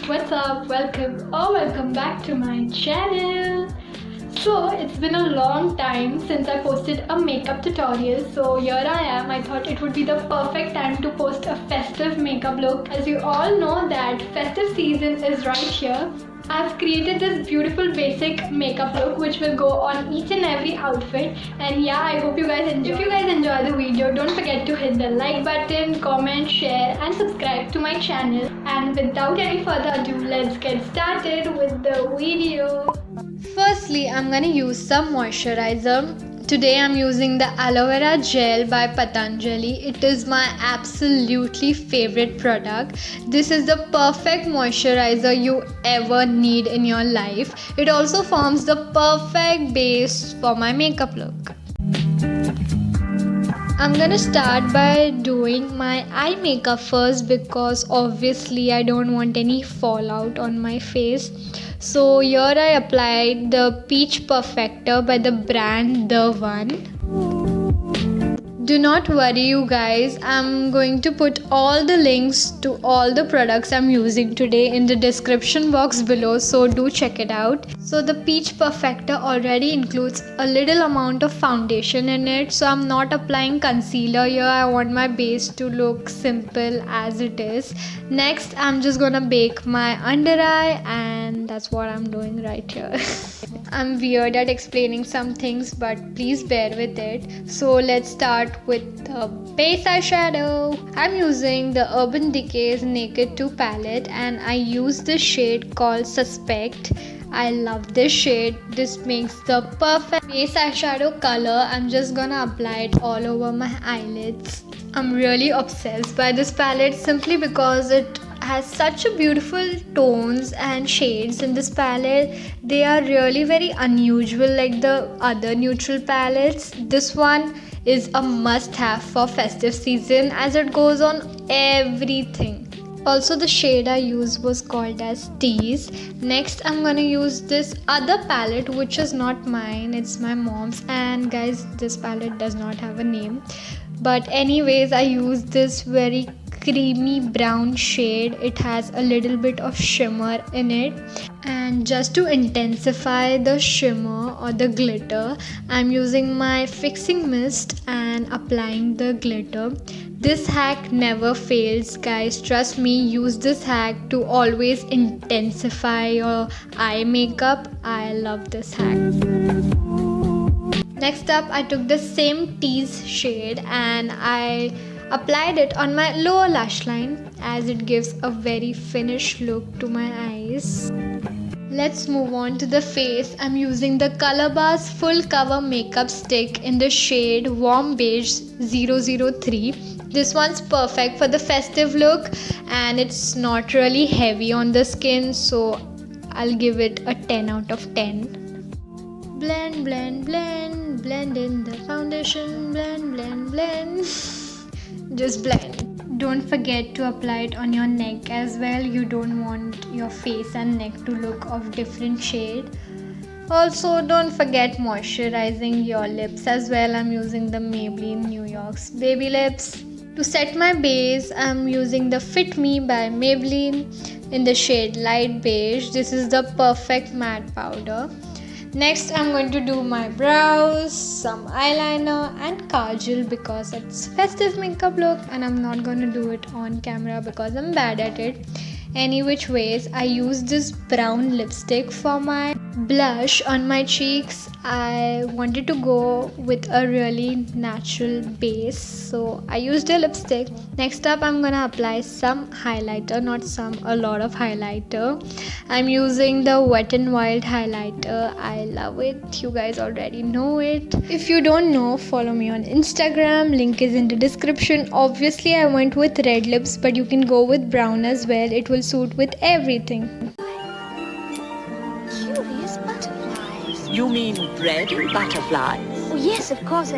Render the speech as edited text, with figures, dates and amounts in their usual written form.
What's up? Welcome back to my channel. So it's been a long time since I posted a makeup tutorial, so here I am. I thought it would be the perfect time to post a festive makeup look. As you all know that festive season is right here. I've created this beautiful basic makeup look which will go on each and every outfit, and yeah, I hope you guys enjoy. If you guys enjoy the video, don't forget to hit the like button, comment, share and subscribe to my channel. And without any further ado, let's get started with the video. Firstly, I'm gonna use some moisturizer. Today I'm using the aloe vera gel by Patanjali. It is my absolutely favorite product. This is the perfect moisturizer you ever need in your life. It also forms the perfect base for my makeup look. I'm gonna start by doing my eye makeup first because obviously I don't want any fallout on my face. So here I applied the Peach Perfector by the brand The One. Do not worry you guys, I'm going to put all the links to all the products I'm using today in the description box below, so do check it out. So the Peach Perfector already includes a little amount of foundation in it, so I'm not applying concealer here. I want my base to look simple as it is. Next I'm just gonna bake my under eye, and that's what I'm doing right here. I'm weird at explaining some things, but please bear with it. So let's start with the base eyeshadow. I'm using the Urban Decay's Naked 2 palette, and I use this shade called Suspect. I love this shade. This makes the perfect base eyeshadow color. I'm just gonna apply it all over my eyelids. I'm really obsessed by this palette simply because it has such a beautiful tones and shades in this palette. They are really very unusual like the other neutral palettes. This one is a must-have for festive season as it goes on everything. Also, the shade I used was called as Tease. Next, I'm gonna use this other palette which is not mine, it's my mom's, and guys, this palette does not have a name. But anyways, I use this very creamy brown shade. It has a little bit of shimmer in it, and just to intensify the shimmer or the glitter, I'm using my fixing mist and applying the glitter. This hack never fails guys, trust me, use this hack to always intensify your eye makeup. I love this hack. Next up, I took the same Tease shade and I applied it on my lower lash line as it gives a very finished look to my eyes. Let's move on to the face. I'm using the Color Bar's Full Cover Makeup Stick in the shade Warm Beige 003. This one's perfect for the festive look and it's not really heavy on the skin, so I'll give it a 10 out of 10. Blend, blend, blend, blend in the foundation, blend, blend, blend. Just blend. Don't forget to apply it on your neck as well. You don't want your face and neck to look of different shade. Also, don't forget moisturizing your lips as well. I'm using the Maybelline New York's Baby Lips. To set my base, I'm using the Fit Me by Maybelline in the shade Light Beige. This is the perfect matte powder. Next, I'm going to do my brows, some eyeliner and kajal because it's festive makeup look, and I'm not going to do it on camera because I'm bad at it. Any which ways, I use this brown lipstick for my blush on my cheeks. I wanted to go with a really natural base, so I used a lipstick. Next up, I'm gonna apply some highlighter, not some, a lot of highlighter. I'm using the Wet n Wild highlighter. I love it. You guys already know it. If you don't know, follow me on Instagram. Link is in the description. Obviously, I went with red lips, but you can go with brown as well. It will suit with everything. Curious butterflies. You mean bread butterflies? Oh yes, of course.